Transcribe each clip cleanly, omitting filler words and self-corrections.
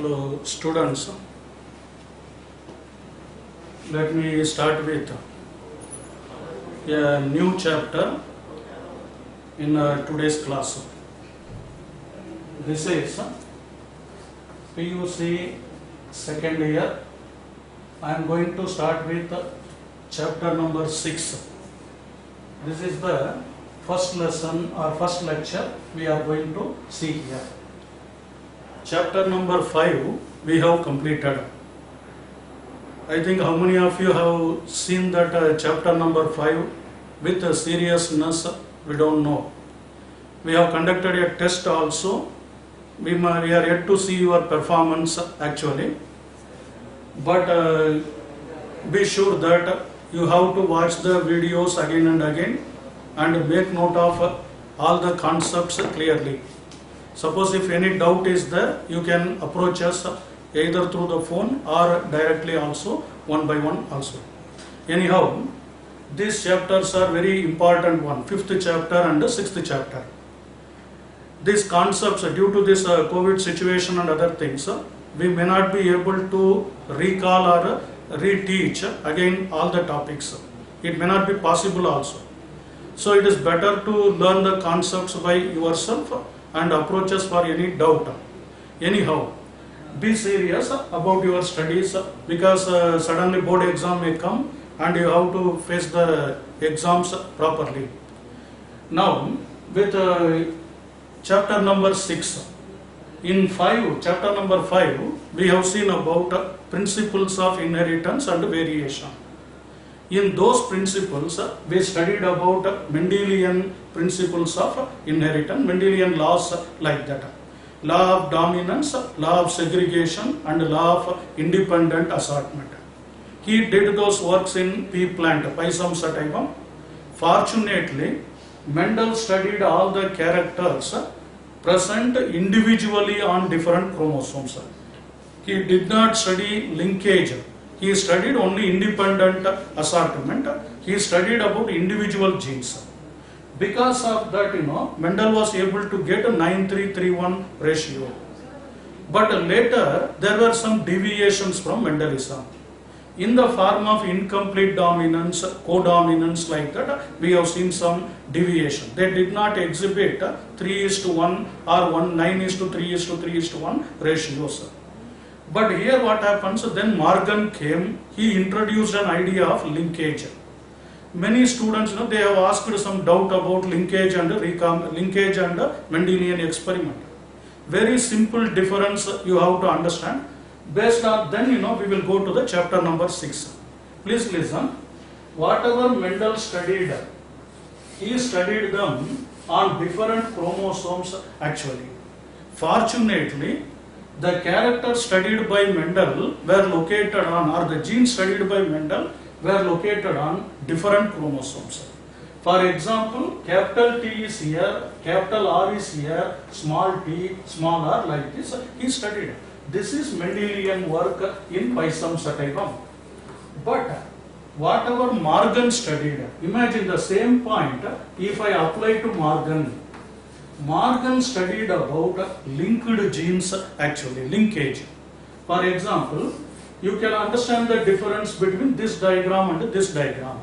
Hello students, let me start with a new chapter in today's class. This is PUC second year. I am going to start with chapter number 6. This is the first lesson or first lecture we are going to see here. Chapter number 5 we have completed. I think how many of you have seen that chapter number 5 with seriousness, we don't know. We have conducted a test also. We are yet to see your performance actually. But be sure that you have to watch the videos again and again and make note of all the concepts clearly. Suppose if any doubt is there, you can approach us either through the phone or directly also, one by one also. Anyhow, these chapters are very important one, 5th chapter and the 6th chapter. These concepts, due to this COVID situation and other things, we may not be able to recall or reteach again all the topics. It may not be possible also. So it is better to learn the concepts by yourself and approach us for any doubt. Anyhow, be serious about your studies because suddenly board exam may come and you have to face the exams properly. Now, with chapter number 6, in chapter number 5, we have seen about principles of inheritance and variation. In those principles, we studied about Mendelian principles of inheritance, Mendelian laws like that. Law of dominance, law of segregation and law of independent assortment. He did those works in pea plant, Pisum sativum. Fortunately, Mendel studied all the characters present individually on different chromosomes. He did not study linkage. He studied only independent assortment. He studied about individual genes. Because of that, Mendel was able to get a 9:3:3:1 ratio. But later, there were some deviations from Mendelism. In the form of incomplete dominance, codominance like that, we have seen some deviation. They did not exhibit 3:1 or 9:3:3:1 ratios. But here what happens, then Morgan came, he introduced an idea of linkage. Many students, they have asked some doubt about linkage and Mendelian experiment. Very simple difference you have to understand. Based on then, we will go to the chapter number 6. Please listen. Whatever Mendel studied, he studied them on different chromosomes actually. Fortunately, the characters studied by Mendel were located on, or the genes studied by Mendel were located on different chromosomes. For example, capital T is here, capital R is here, small t, small r like this, he studied. This is Mendelian work in Pisum sativum. But whatever Morgan studied, imagine the same point, if I apply to Morgan, Morgan studied about linked genes actually, linkage. For example, you can understand the difference between this diagram and this diagram.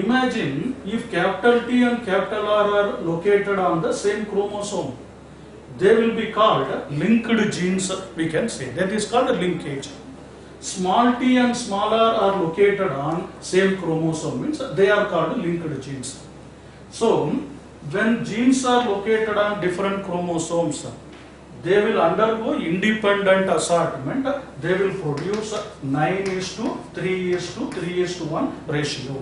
Imagine if capital T and capital R are located on the same chromosome. They will be called linked genes, we can say. That is called a linkage. Small t and small r are located on same chromosome, means they are called linked genes. So, when genes are located on different chromosomes, they will undergo independent assortment. They will produce 9:3:3:1 ratio.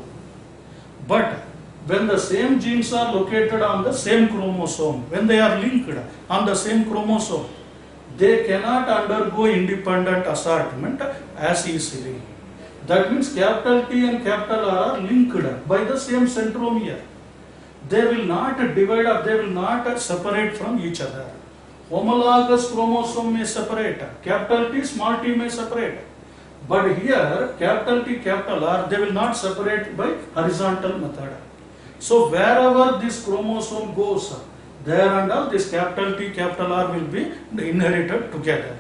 But when the same genes are located on the same chromosome, when they are linked on the same chromosome, they cannot undergo independent assortment as easily. That means capital T and capital R are linked by the same centromere. They will not divide or they will not separate from each other. Homologous chromosome may separate, capital T, small t may separate. But here, capital T, capital R, they will not separate by horizontal method. So wherever this chromosome goes, there and all this capital T, capital R will be inherited together.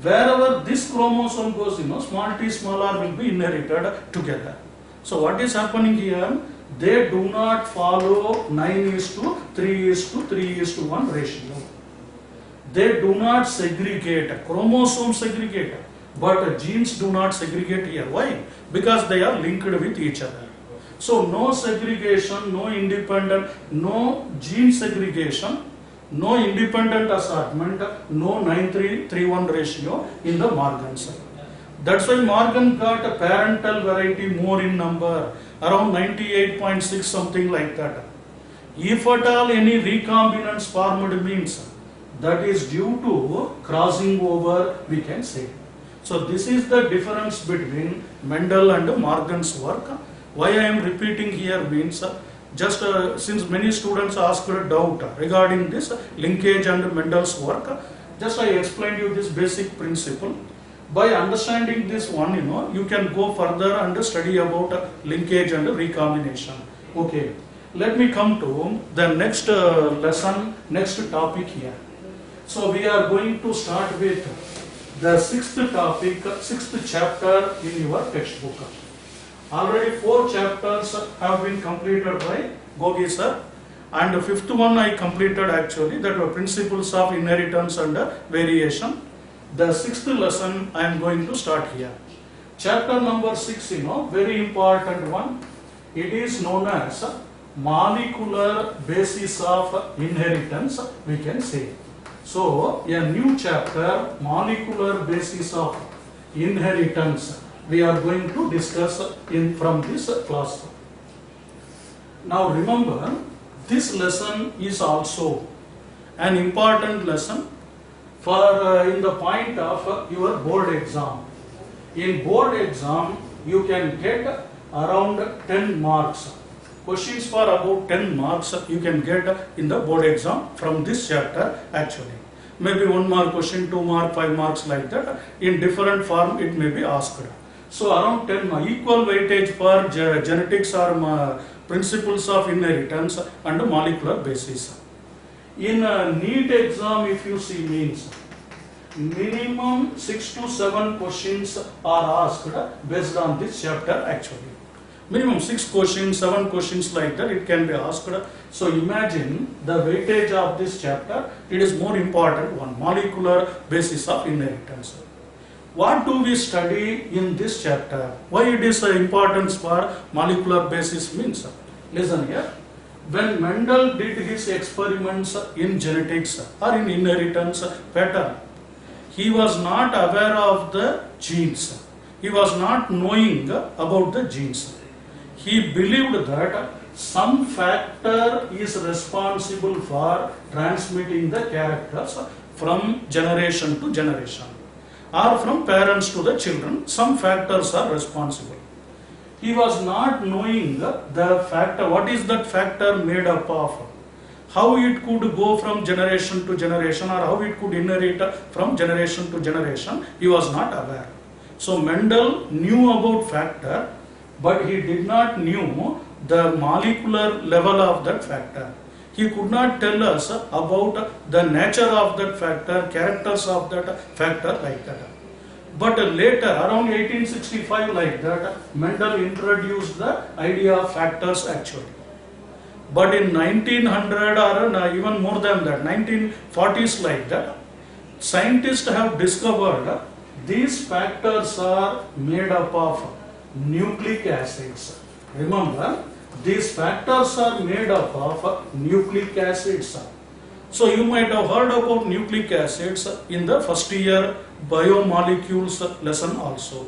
wherever this chromosome goes, small t, small r will be inherited together. So what is happening here? They do not follow 9:3:3:1 ratio. They do not segregate. Chromosomes segregate, but genes do not segregate here. Why? Because they are linked with each other. So no segregation, no independent, no gene segregation, no independent assortment, no 9:3:1 ratio in the Morgans. That's why Morgan got a parental variety more in number, around 98.6, something like that. If at all any recombinants formed means, that is due to crossing over, we can say. So this is the difference between Mendel and Morgan's work. Why I am repeating here means, since many students asked a doubt regarding this linkage and Mendel's work, just I explained you this basic principle. By understanding this one, you can go further and study about linkage and recombination. Okay, let me come to the next lesson, next topic here. So we are going to start with the sixth topic, sixth chapter in your textbook. Already 4 chapters have been completed by Gogi sir, and the 5th one I completed actually, that were principles of inheritance and variation. The 6th lesson I am going to start here. Chapter number 6, very important one. It is known as molecular basis of inheritance, we can say. So, a new chapter, molecular basis of inheritance, we are going to discuss from this class. Now remember, this lesson is also an important lesson for in the point of your board exam. In board exam, you can get around 10 marks. Questions for about 10 marks you can get in the board exam from this chapter actually. Maybe 1 mark question, 2 mark, 5 marks like that. In different form it may be asked. So around 10 marks, equal weightage for genetics or principles of inheritance and molecular basis. In a NEET exam, if you see, means minimum 6 to 7 questions are asked based on this chapter actually. Minimum 6 questions, 7 questions like that it can be asked. So imagine the weightage of this chapter, it is more important one, molecular basis of inheritance. What do we study in this chapter? Why it is importance for molecular basis means? Listen here. When Mendel did his experiments in genetics or in inheritance pattern, he was not aware of the genes. He was not knowing about the genes. He believed that some factor is responsible for transmitting the characters from generation to generation, or from parents to the children. Some factors are responsible. He was not knowing the factor, what is that factor made up of, how it could go from generation to generation, or how it could inherit from generation to generation. He was not aware. So Mendel knew about factor, but he did not knew the molecular level of that factor. He could not tell us about the nature of that factor, characters of that factor like that. But later, around 1865 like that, Mendel introduced the idea of factors actually. But in 1900 or even more than that, 1940s like that, scientists have discovered these factors are made up of nucleic acids. Remember, these factors are made up of nucleic acids. So you might have heard about nucleic acids in the first year biomolecules lesson also.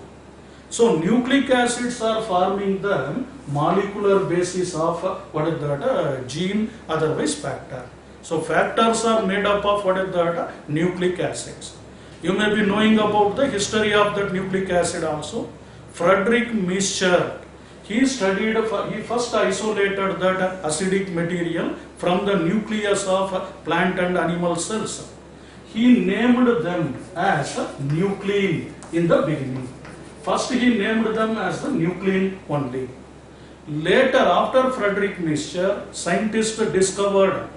So nucleic acids are forming the molecular basis of what is that gene, otherwise factor. So factors are made up of what is that nucleic acids. You may be knowing about the history of that nucleic acid also. Friedrich Miescher, he first isolated that acidic material from the nucleus of plant and animal cells. He named them as nuclein in the beginning. First he named them as the nuclein only. Later, after Friedrich Miescher, scientists discovered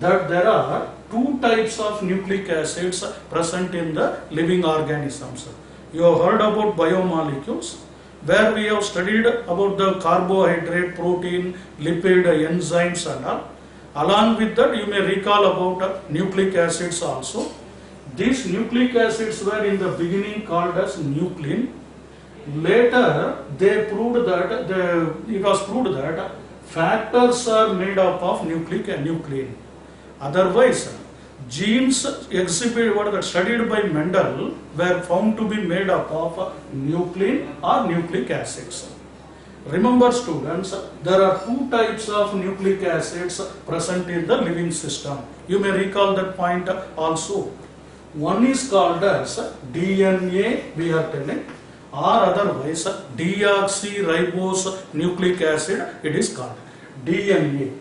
that there are two types of nucleic acids present in the living organisms. You have heard about biomolecules, where we have studied about the carbohydrate, protein, lipid, enzymes and all. Along with that, you may recall about nucleic acids also. These nucleic acids were in the beginning called as nuclein. Later, it was proved that factors are made up of nuclein. Otherwise, genes studied by Mendel were found to be made up of nuclein or nucleic acids. Remember students, there are two types of nucleic acids present in the living system. You may recall that point also. One is called as DNA, we are telling, or otherwise deoxyribose nucleic acid, it is called DNA.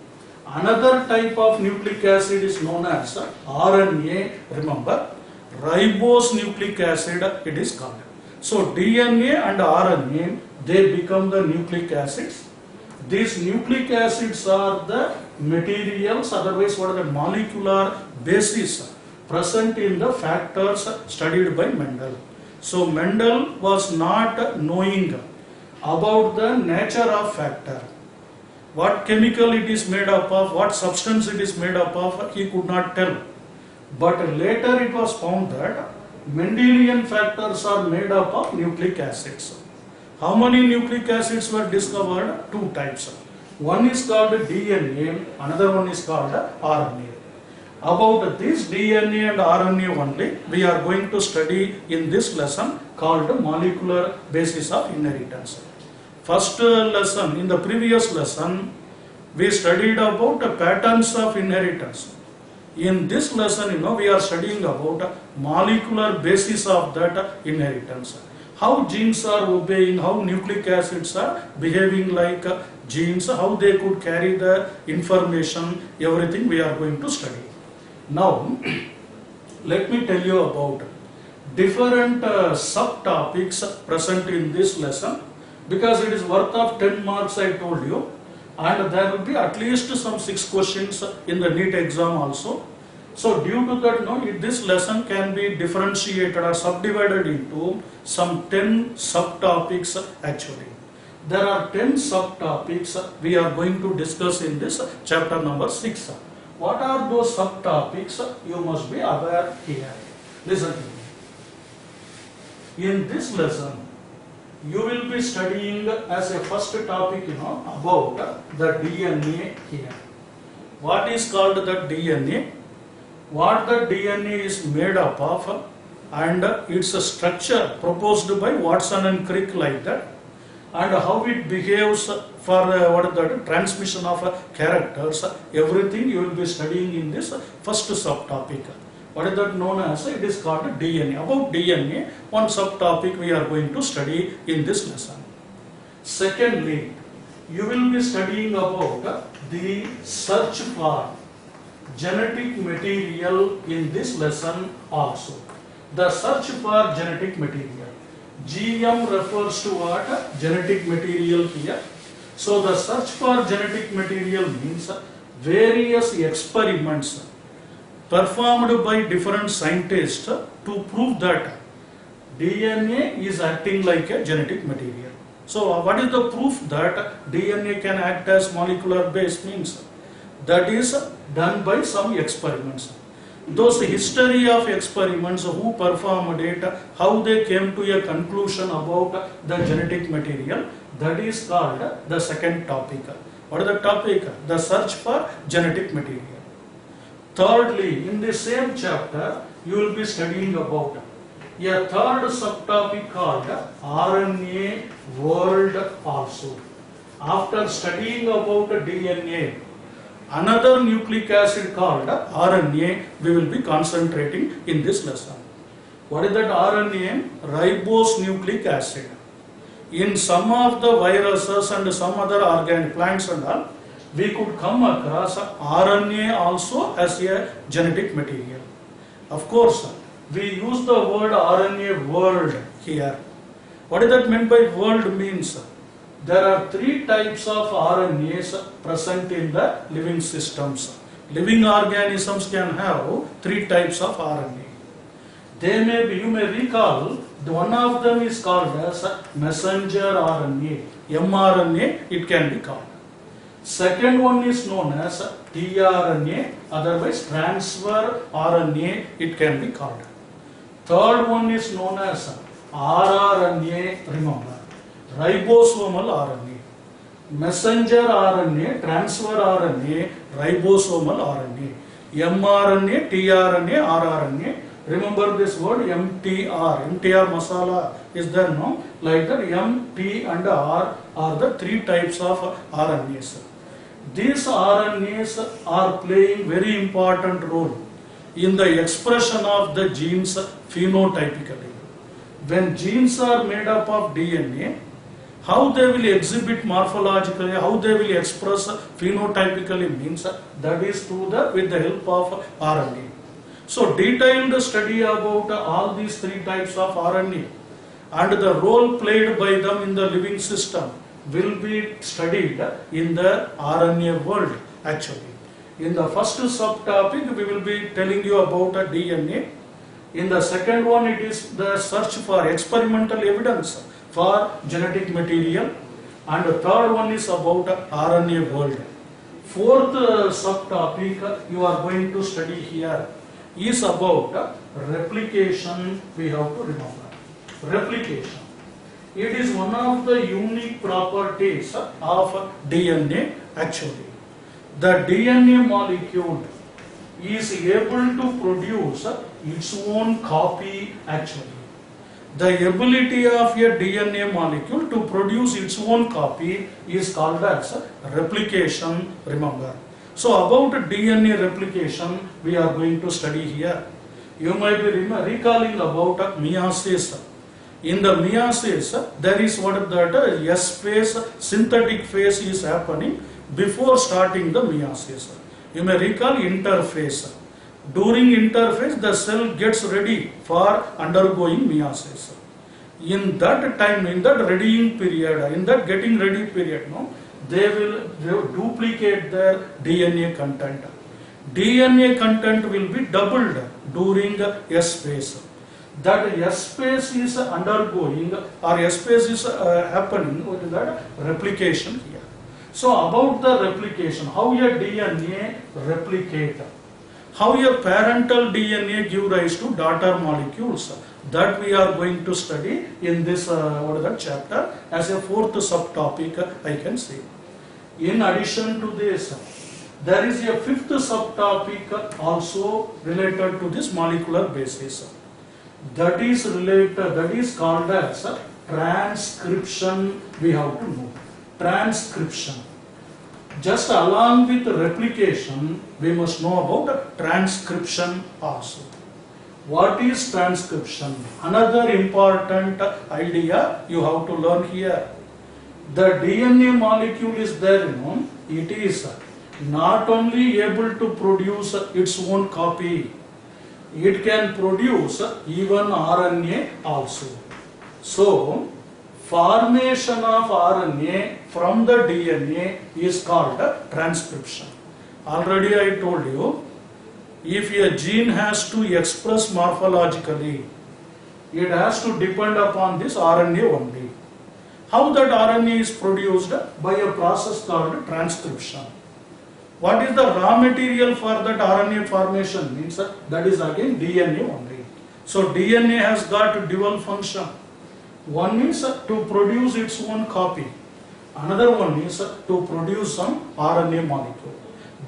Another type of nucleic acid is known as RNA, remember, ribose nucleic acid, it is called. So DNA and RNA, they become the nucleic acids. These nucleic acids are the materials, otherwise what are the molecular basis present in the factors studied by Mendel. So Mendel was not knowing about the nature of factor. What chemical it is made up of, what substance it is made up of, he could not tell. But later it was found that Mendelian factors are made up of nucleic acids. How many nucleic acids were discovered? Two types. One is called DNA, another one is called RNA. About this DNA and RNA only, we are going to study in this lesson called molecular basis of inheritance. First lesson, in the previous lesson, we studied about patterns of inheritance. In this lesson, we are studying about molecular basis of that inheritance. How genes are obeying, how nucleic acids are behaving like genes, how they could carry the information, everything we are going to study. Now, let me tell you about different subtopics present in this lesson, because it is worth of 10 marks I told you, and there will be at least some 6 questions in the NEET exam also. So due to that, this lesson can be differentiated or subdivided into some 10 subtopics actually. There are 10 subtopics we are going to discuss in this chapter number 6. What are those subtopics? You must be aware here. Listen to me. In this lesson, you will be studying as a first topic, about the DNA here. What is called the DNA? What the DNA is made up of, and its structure proposed by Watson and Crick like that, and how it behaves for the transmission of characters, everything you will be studying in this first subtopic. What is that known as? It is called DNA. About DNA, one subtopic we are going to study in this lesson. Secondly, you will be studying about the search for genetic material in this lesson also. The search for genetic material. GM refers to what? Genetic material here. So the search for genetic material means various experiments performed by different scientists to prove that DNA is acting like a genetic material. So what is the proof that DNA can act as molecular base means? That is done by some experiments. Those history of experiments, who performed it, how they came to a conclusion about the genetic material, that is called the second topic. What is the topic? The search for genetic material. Thirdly, in the same chapter, you will be studying about a third subtopic called RNA world also. After studying about DNA, another nucleic acid called RNA, we will be concentrating in this lesson. What is that RNA? Ribose nucleic acid. In some of the viruses and some other organic plants and all, we could come across RNA also as a genetic material. Of course, we use the word RNA world here. What is that meant by world means? There are 3 types of RNAs present in the living systems. living organisms can have three types of RNA. They may be, you may recall, one of them is called as messenger RNA, mRNA it can be called. Second one is known as tRNA, otherwise transfer RNA it can be called. Third one is known as rRNA, remember, ribosomal RNA. Messenger RNA, transfer RNA, ribosomal RNA, mRNA, tRNA, rRNA. Remember this word MTR, MTR masala is there, no? Like that, M, T and R are the three types of RNAs. These RNAs are playing very important role in the expression of the genes phenotypically. When genes are made up of DNA, how they will exhibit morphologically, how they will express phenotypically means that is with the help of RNA. So detailed study about all these three types of RNA and the role played by them in the living system will be studied in the RNA world actually. In the first subtopic we will be telling you about DNA. In the second one it is the search for experimental evidence for genetic material, and the third one is about RNA world. Fourth subtopic you are going to study here is about replication. We have to remember replication. It is one of the unique properties of DNA actually. The DNA molecule is able to produce its own copy actually. The ability of a DNA molecule to produce its own copy is called as replication, remember. So about DNA replication we are going to study here. You might be recalling about meiosis. In the meiosis there is what that S phase, synthetic phase is happening before starting the meiosis. You may recall interphase. During interphase the cell gets ready for undergoing meiosis. In that time, in that readying period, in that getting ready period, they will duplicate their DNA content. DNA content will be doubled during S phase. That S phase is undergoing or S phase is happening with that replication here. So about the replication, how a DNA replicate, how a parental DNA give rise to daughter molecules, that we are going to study in this chapter as a fourth subtopic I can say. In addition to this, there is a fifth subtopic also related to this molecular basis. That is called as transcription. We have to know transcription. Just along with replication, we must know about transcription also. What is transcription? Another important idea you have to learn here. The DNA molecule is there, it is not only able to produce its own copy, it can produce even RNA also. So, formation of RNA from the DNA is called transcription. Already I told you, if a gene has to express morphologically, it has to depend upon this RNA only. How that RNA is produced? By a process called transcription. What is the raw material for that RNA formation? Means that is again DNA only. So DNA has got dual function. One is to produce its own copy. Another one is to produce some RNA molecule.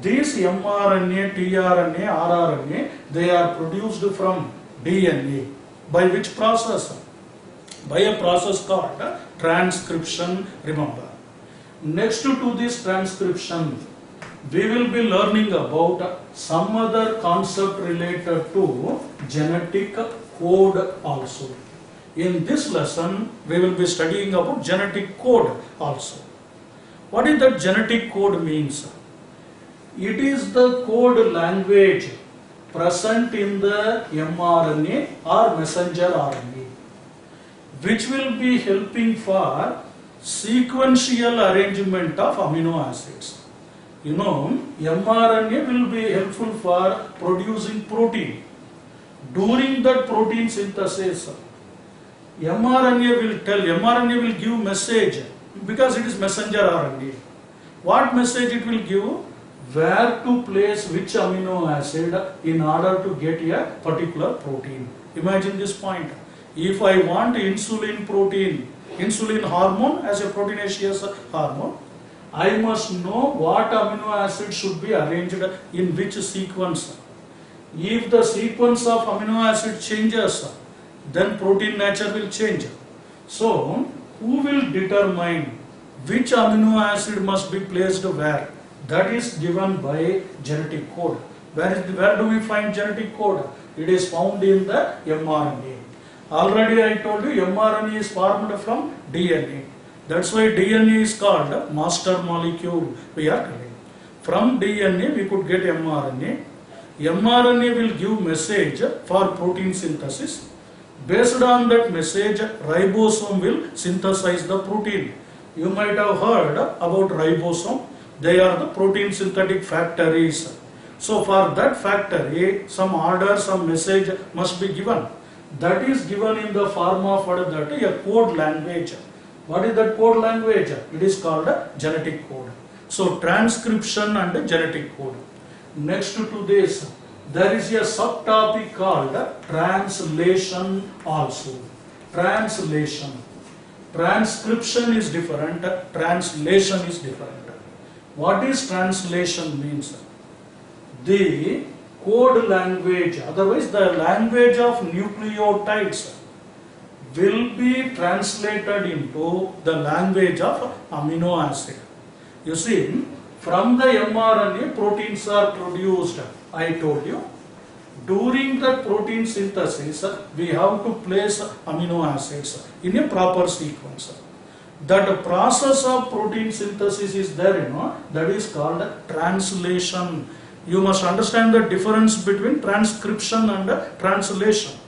These mRNA, tRNA, rRNA, they are produced from DNA. By which process? By a process called transcription, remember. Next to this transcription, we will be learning about some other concept related to genetic code also. In this lesson, we will be studying about genetic code also. What is that genetic code means? It is the code language present in the mRNA or messenger RNA, which will be helping for sequential arrangement of amino acids. You know, mRNA will be helpful for producing protein. During that protein synthesis, mRNA will give message because it is messenger RNA. What message it will give? Where to place which amino acid in order to get a particular protein. Imagine this point. If I want insulin hormone as a proteinaceous hormone, I must know what amino acid should be arranged in which sequence. If the sequence of amino acid changes, then protein nature will change. So, who will determine which amino acid must be placed where? That is given by genetic code. Where do we find genetic code? It is found in the mRNA. Already I told you mRNA is formed from DNA. That's why DNA is called master molecule. We are telling. From DNA we could get mRNA. mRNA will give message for protein synthesis. Based on that message, ribosome will synthesize the protein. You might have heard about ribosome. They are the protein synthetic factories. So for that factory, some order, some message must be given. That is given in the form of a code language. What is that code language? It is called a genetic code. So transcription and genetic code. Next to this, there is a subtopic called translation also. Translation. Transcription is different, translation is different. What is translation means? The code language, otherwise the language of nucleotides will be translated into the language of amino acid. You see, from the mRNA proteins are produced. I told you, during the protein synthesis, we have to place amino acids in a proper sequence. That process of protein synthesis is there, that is called translation. You must understand the difference between transcription and translation.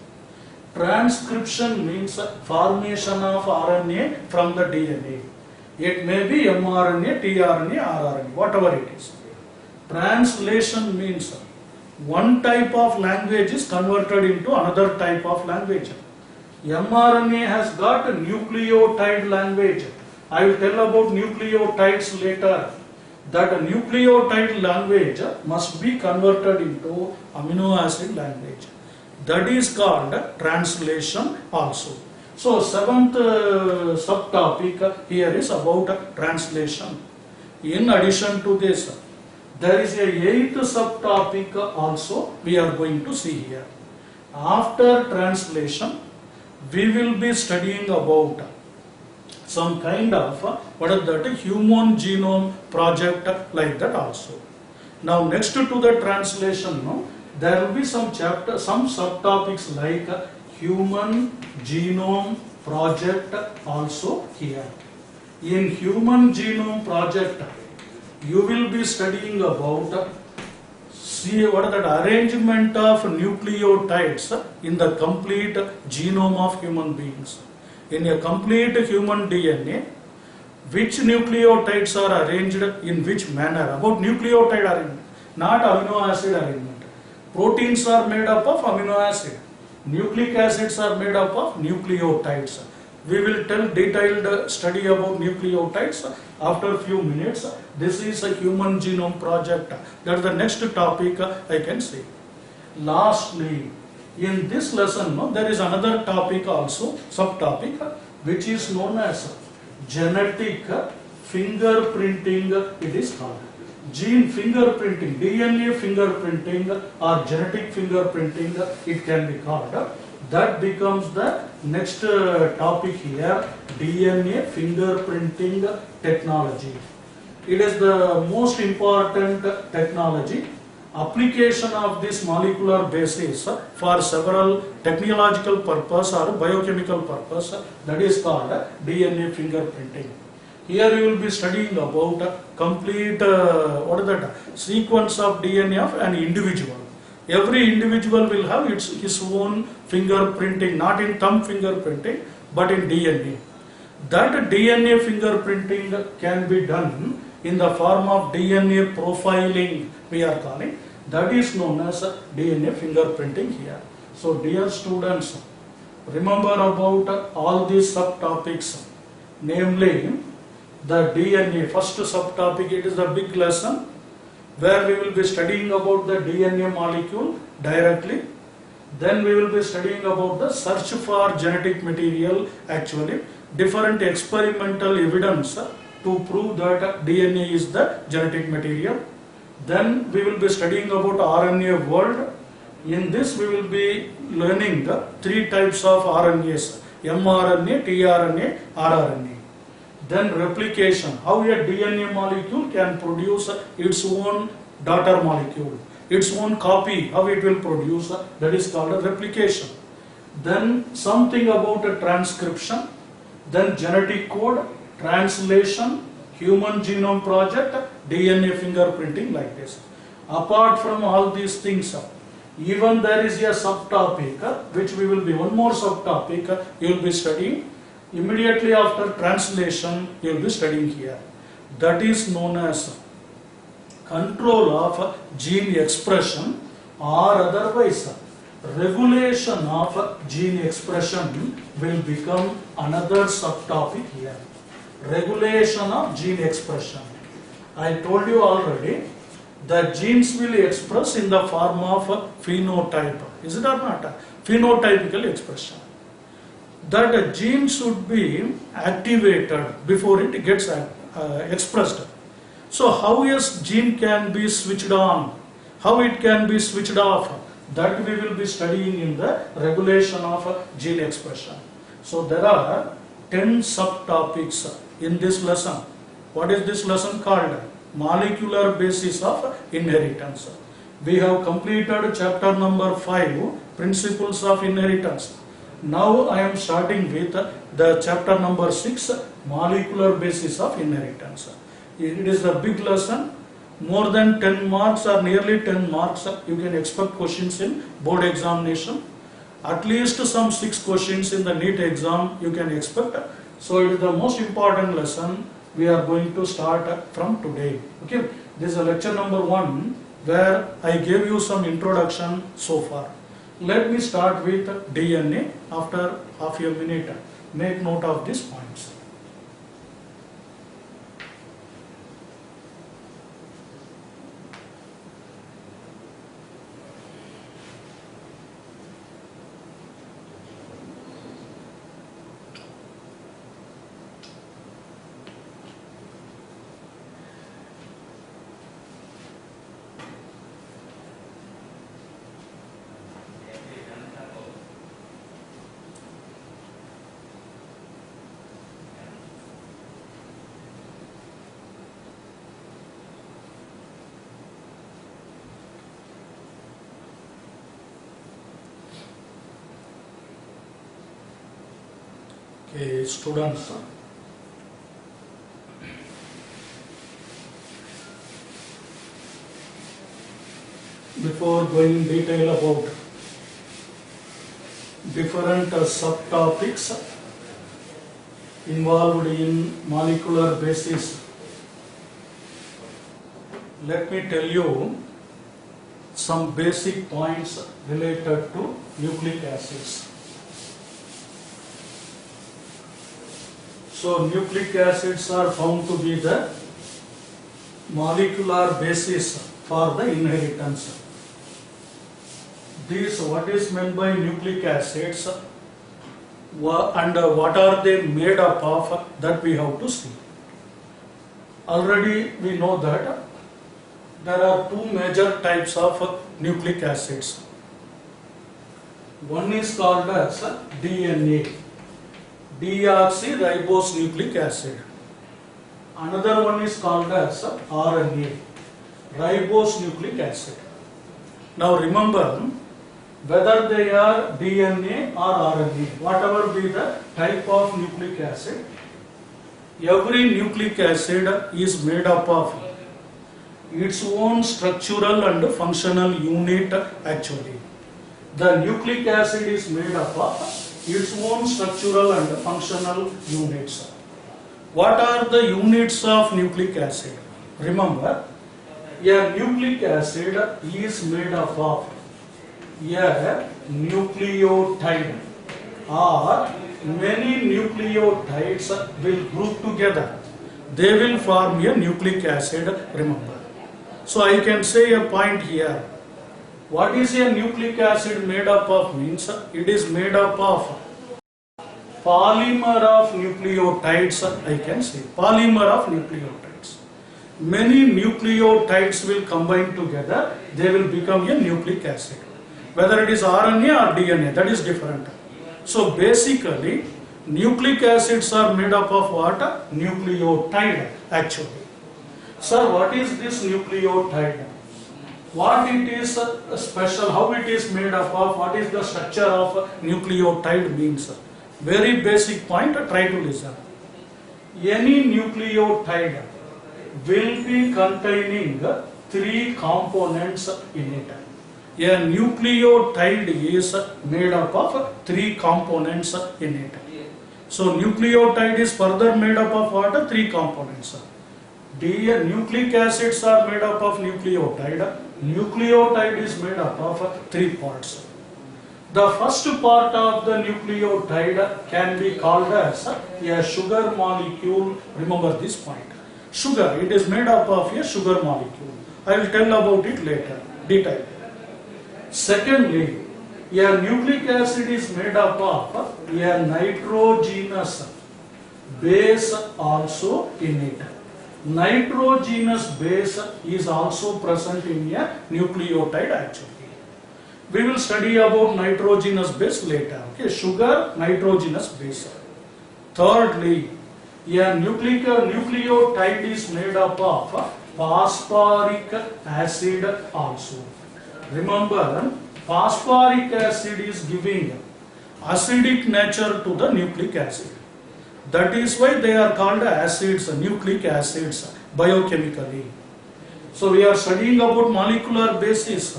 Transcription means formation of RNA from the DNA. It may be mRNA, tRNA, rRNA, whatever it is. Translation means one type of language is converted into another type of language. mRNA has got a nucleotide language. I will tell about nucleotides later. That nucleotide language must be converted into amino acid language. That is called translation also. So, seventh subtopic here is about translation. In addition to this, there is a eighth subtopic also we are going to see here. After translation, we will be studying about some kind of human genome project like that also. Now next to the translation, there will be some subtopics like human genome project also here. In human genome project, you will be studying about arrangement of nucleotides in the complete genome of human beings. In a complete human DNA, which nucleotides are arranged in which manner? About nucleotide arrangement, not amino acid arrangement. Proteins are made up of amino acid. Nucleic acids are made up of nucleotides. We will tell detailed study about nucleotides after a few minutes. This is a human genome project. That is the next topic I can say. Lastly, in this lesson, there is another topic also, subtopic, which is known as genetic fingerprinting, it is called. Gene fingerprinting, DNA fingerprinting or genetic fingerprinting, it can be called. That becomes the next topic here, DNA fingerprinting technology. It is the most important technology. Application of this molecular basis for several technological purpose or biochemical purpose, that is called DNA fingerprinting. Here you will be studying about complete sequence of DNA of an individual. Every individual will have his own fingerprinting, not in thumb fingerprinting, but in DNA. That DNA fingerprinting can be done in the form of DNA profiling, we are calling. That is known as DNA fingerprinting here. So dear students, remember about all these subtopics, namely the DNA. First subtopic, it is a big lesson where we will be studying about the DNA molecule directly. Then we will be studying about the search for genetic material, actually different experimental evidence to prove that DNA is the genetic material. Then we will be studying about RNA world. In this we will be learning the three types of RNAs, mRNA, tRNA, rRNA. Then replication, how a DNA molecule can produce its own daughter molecule, its own copy, how it will produce, that is called a replication. Then something about a transcription, then genetic code, translation, human genome project, DNA fingerprinting, like this. Apart from all these things, even there is a subtopic which we will be, one more subtopic you will be studying. Immediately after translation, you will be studying here. That is known as control of gene expression, or otherwise regulation of gene expression will become another subtopic here. Regulation of gene expression. I told you already that genes will express in the form of phenotype. Is it or not? Phenotypical expression. That a gene should be activated before it gets expressed. So how a gene can be switched on, how it can be switched off, that we will be studying in the regulation of gene expression. So there are 10 subtopics in this lesson. What is this lesson called? Molecular basis of inheritance. We have completed chapter number 5, principles of inheritance. Now I am starting with the chapter number 6, molecular basis of inheritance. It is a big lesson, more than 10 marks or nearly 10 marks. You can expect questions in board examination. At least some 6 questions in the NEET exam you can expect. So it is the most important lesson we are going to start from today. Okay, this is a lecture number 1 where I gave you some introduction so far. Let me start with DNA after half a minute. Make note of these points. Okay, students, before going in detail about different subtopics involved in molecular basis, let me tell you some basic points related to nucleic acids. So nucleic acids are found to be the molecular basis for the inheritance. This, what is meant by nucleic acids and what are they made up of, that we have to see. Already we know that there are 2 major types of nucleic acids. One is called as DNA, deoxyribose nucleic acid. Another one is called as RNA, ribose nucleic acid. Now remember, whether they are DNA or RNA, whatever be the type of nucleic acid, every nucleic acid is made up of its own structural and functional unit actually. The nucleic acid is made up of its own structural and functional units. What are the units of nucleic acid? Remember, a nucleic acid is made up of a nucleotide or many nucleotides will group together. They will form a nucleic acid, remember. So I can say a point here. What is a nucleic acid made up of means it is made up of polymer of nucleotides, I can say polymer of nucleotides. Many nucleotides will combine together, they will become a nucleic acid. Whether it is RNA or DNA, that is different. So basically, nucleic acids are made up of what? Nucleotide actually. Sir, what is this nucleotide? What it is special, how it is made up of, what is the structure of nucleotide means? Very basic point, try to listen. Any nucleotide will be containing three components in it. A nucleotide is made up of three components in it. So nucleotide is further made up of what? Three components. The nucleic acids are made up of nucleotide. Nucleotide is made up of three parts. The first part of the nucleotide can be called as a sugar molecule. Remember this point. Sugar, it is made up of a sugar molecule. I will tell about it later, detail. Secondly, a nucleic acid is made up of a nitrogenous base also in it. Nitrogenous base is also present in a nucleotide actually. We will study about nitrogenous base later. Okay, sugar, nitrogenous base. Thirdly, a nucleotide is made up of phosphoric acid also. Remember, phosphoric acid is giving acidic nature to the nucleic acid. That is why they are called acids, nucleic acids, biochemically. So we are studying about molecular basis.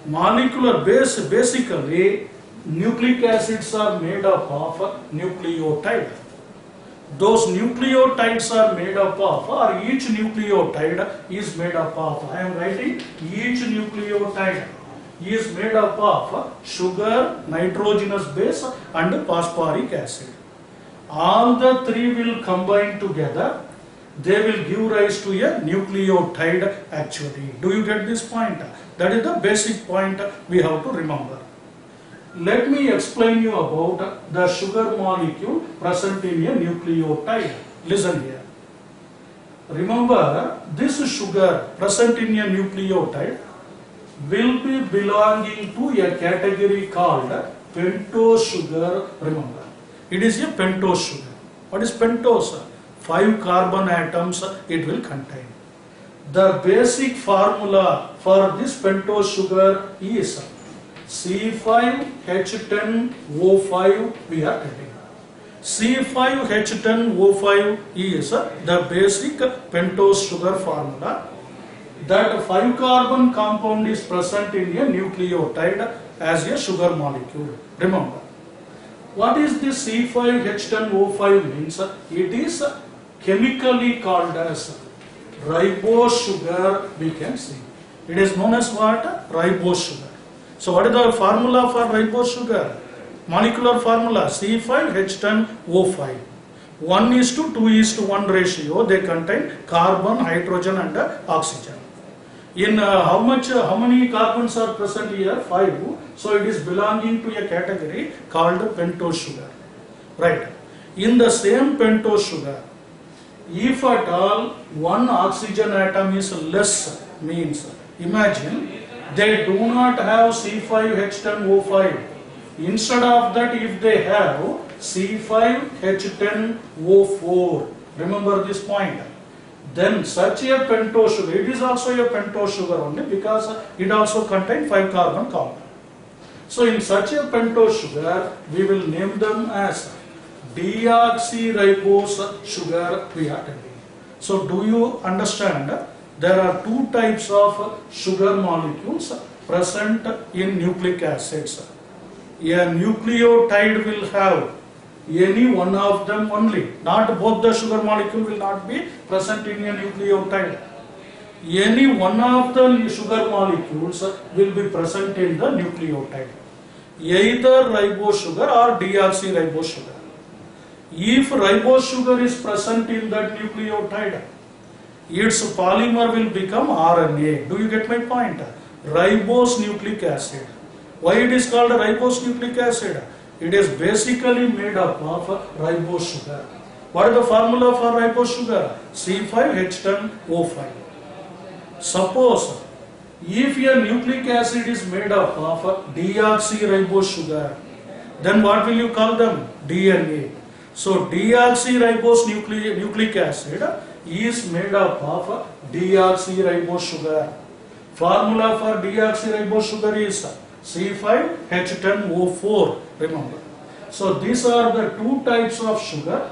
Molecular base, basically, nucleic acids are made up of nucleotide. Those nucleotides are made up of, or each nucleotide is made up of, I am writing, each nucleotide is made up of sugar, nitrogenous base and phosphoric acid. All the three will combine together, they will give rise to a nucleotide actually. Do you get this point? That is the basic point we have to remember. Let me explain you about the sugar molecule present in a nucleotide. Listen here. Remember, this sugar present in a nucleotide will be belonging to a category called pentose sugar. Remember, it is a pentose sugar. What is pentose? 5 carbon atoms it will contain. The basic formula for this pentose sugar is C5H10O5 we are taking. C5H10O5 is the basic pentose sugar formula. That 5 carbon compound is present in a nucleotide as a sugar molecule. Remember, what is this C5H10O5 means? It is chemically called as ribose sugar, we can see. It is known as what? Ribose sugar. So what is the formula for ribose sugar? Molecular formula C5H10O5. 1:2:1 ratio, they contain carbon, hydrogen and oxygen. In how many carbons are present here? 5. So it is belonging to a category called pentose sugar. Right. In the same pentose sugar, if at all one oxygen atom is less, means imagine they do not have C5H10O5. Instead of that, if they have C5H10O4, remember this point, then such a pentose sugar, it is also a pentose sugar only because it also contains 5 carbon compound. So in such a pentose sugar, we will name them as deoxyribose sugar we are taking. So do you understand? There are two types of sugar molecules present in nucleic acids. A nucleotide will have any one of them only. Not both the sugar molecule will not be present in a nucleotide. any one of the sugar molecules will be present in the nucleotide, either ribose sugar or deoxyribose sugar. If ribose sugar is present in that nucleotide, its polymer will become RNA. Do you get my point? Ribose nucleic acid. Why it is called ribose nucleic acid? It is basically made up of ribose sugar. What is the formula for ribose sugar? C5H10O5. Suppose if a nucleic acid is made up of deoxyribose sugar, then what will you call them? DNA. So deoxyribose nucleic acid is made up of deoxyribose sugar. Formula for deoxyribose sugar is C5H10O4. Remember. So these are the two types of sugar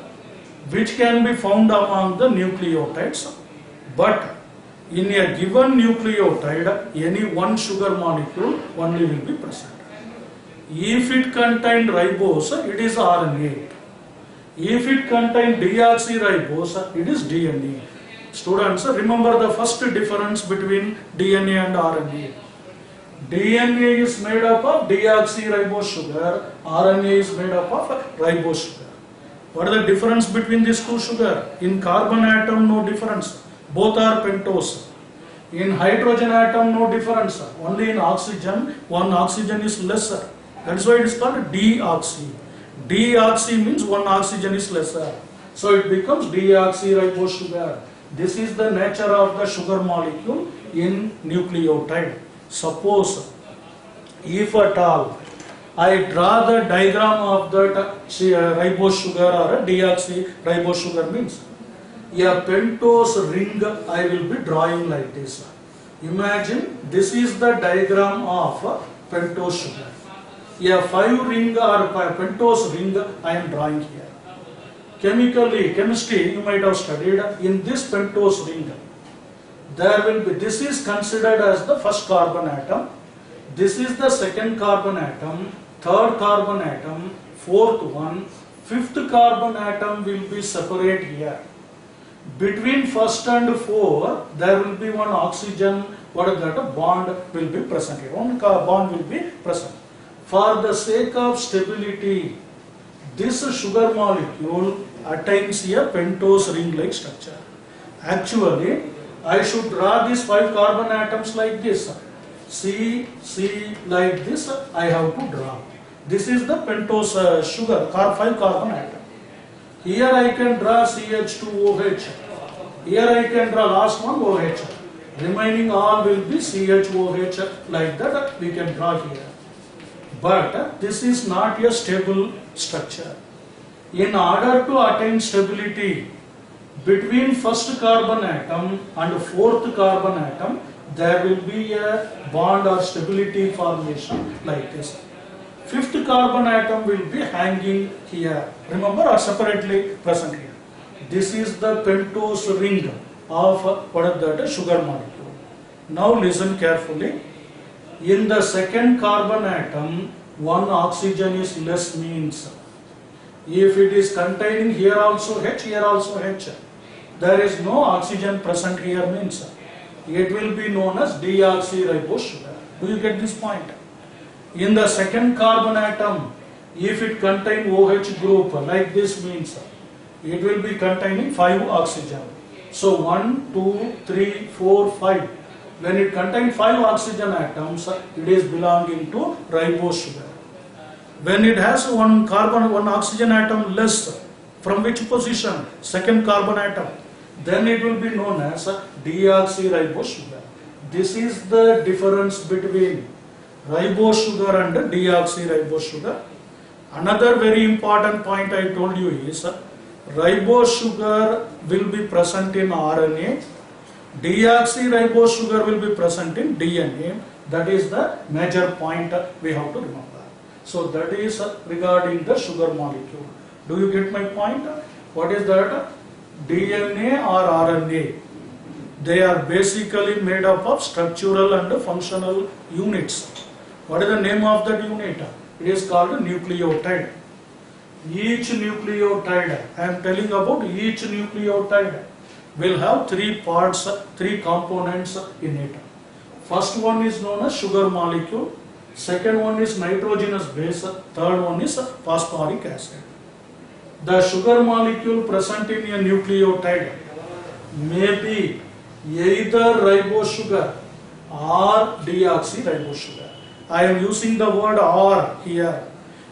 which can be found among the nucleotides. But in a given nucleotide, any one sugar molecule only will be present. If it contains ribose, it is RNA. If it contains deoxyribose, it is DNA. Students, remember the first difference between DNA and RNA. DNA is made up of deoxyribose sugar, RNA is made up of ribose sugar. What is the difference between these two sugar? In carbon atom, no difference. Both are pentose. In hydrogen atom, no difference. Only in oxygen, one oxygen is lesser. That's why it is called deoxy. Deoxy means one oxygen is lesser. So it becomes deoxyribose sugar. This is the nature of the sugar molecule in nucleotide. Suppose, if at all, I draw the diagram of that ribose sugar or deoxyribose sugar means a pentose ring I will be drawing like this. Imagine this is the diagram of pentose sugar. A 5 ring or pentose ring I am drawing here. Chemistry you might have studied. In this pentose ring, there will be, this is considered as the first carbon atom, this is the second carbon atom, third carbon atom, fourth one, fifth carbon atom will be separate here. Between first and fourth, there will be one oxygen, what is that, a bond will be present here, one bond will be present. For the sake of stability, this sugar molecule attains a pentose ring-like structure. Actually, I should draw these 5 carbon atoms like this. C like this I have to draw. This is the pentose sugar, 5 carbon atom. Here I can draw CH2OH. Here I can draw last one OH. Remaining all will be CHOH, like that we can draw here. But this is not a stable structure. In order to attain stability, between first carbon atom and fourth carbon atom, there will be a bond or stability formation like this. Fifth carbon atom will be hanging here. Remember, or separately present here. This is the pentose ring of what is that, sugar molecule. Now listen carefully. In the second carbon atom, one oxygen is less means. If it is containing here also H, here also H, there is no oxygen present here means it will be known as deoxyribose sugar. Do you get this point? In the second carbon atom, if it contains OH group like this means it will be containing 5 oxygen. So 1, 2, 3, 4, 5. When it contains 5 oxygen atoms, it is belonging to ribose sugar. When it has one oxygen atom less, from which position? Second carbon atom. Then it will be known as deoxyribose sugar. This is the difference between ribose sugar and deoxyribose sugar. Another very important point I told you is ribose sugar will be present in RNA, deoxyribose sugar will be present in DNA. That is the major point we have to remember. So that is regarding the sugar molecule. Do you get my point? What is that? DNA or RNA? They are basically made up of structural and functional units. What is the name of that unit? It is called nucleotide. Each nucleotide, I am telling about each nucleotide. will have three parts, three components in it. First one is known as sugar molecule, second one is nitrogenous base, third one is phosphoric acid. The sugar molecule present in a nucleotide may be either ribose sugar or deoxyribose sugar. I am using the word or here,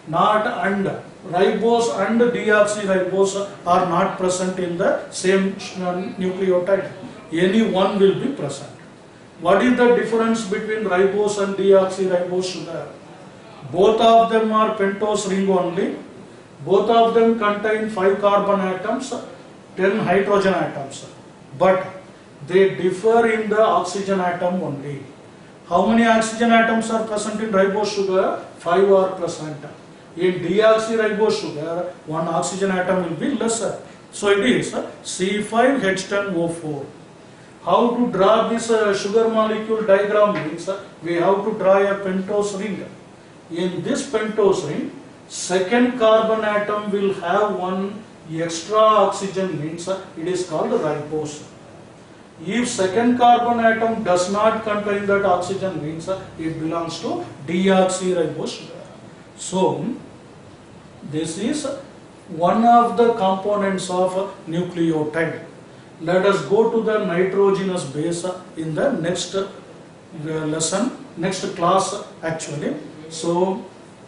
not and. Ribose and deoxyribose are not present in the same nucleotide. Any one will be present. What is the difference between ribose and deoxyribose sugar? Both of them are pentose ring only. Both of them contain 5 carbon atoms, 10 hydrogen atoms. But they differ in the oxygen atom only. How many oxygen atoms are present in ribose sugar? 5 are present. In deoxyribose sugar, 1 oxygen atom will be lesser. So it is C5H10O4. How to draw this sugar molecule diagram means we have to draw a pentose ring. In this pentose ring, second carbon atom will have 1 extra oxygen, means it is called ribose. If second carbon atom does not contain that oxygen, means it belongs to deoxyribose sugar. So this is one of the components of nucleotide. Let us go to the nitrogenous base in the next lesson, next class actually. So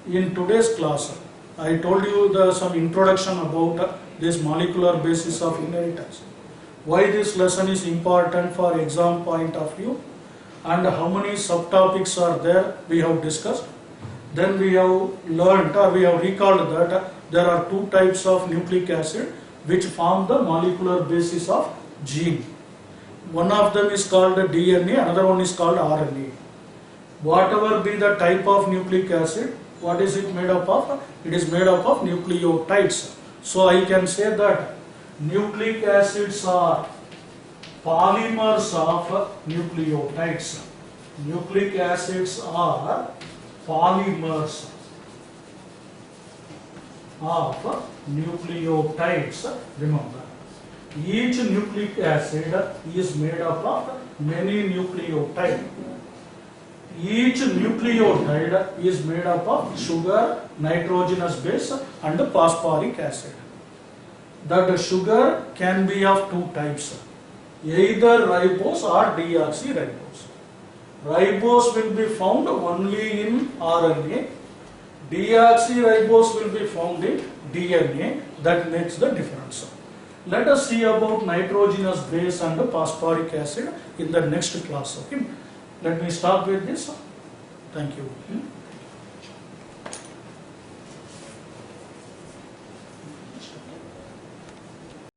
in today's class, I told you some introduction about this molecular basis of inheritance. Why this lesson is important for exam point of view, and how many subtopics are there we have discussed. Then we have learnt, or we have recalled that there are 2 types of nucleic acid which form the molecular basis of gene. One of them is called DNA, another one is called RNA. Whatever be the type of nucleic acid, what is it made up of? It is made up of nucleotides. So I can say that nucleic acids are polymers of nucleotides. Nucleic acids are polymers of nucleotides. Remember, each nucleic acid is made up of many nucleotides. Each nucleotide is made up of sugar, nitrogenous base and phosphoric acid. That sugar can be of 2 types, either ribose or deoxyribose. Ribose will be found only in RNA. Deoxyribose will be found in DNA. That makes the difference. Let us see about nitrogenous base and phosphoric acid in the next class. Okay. Let me start with this. Thank you.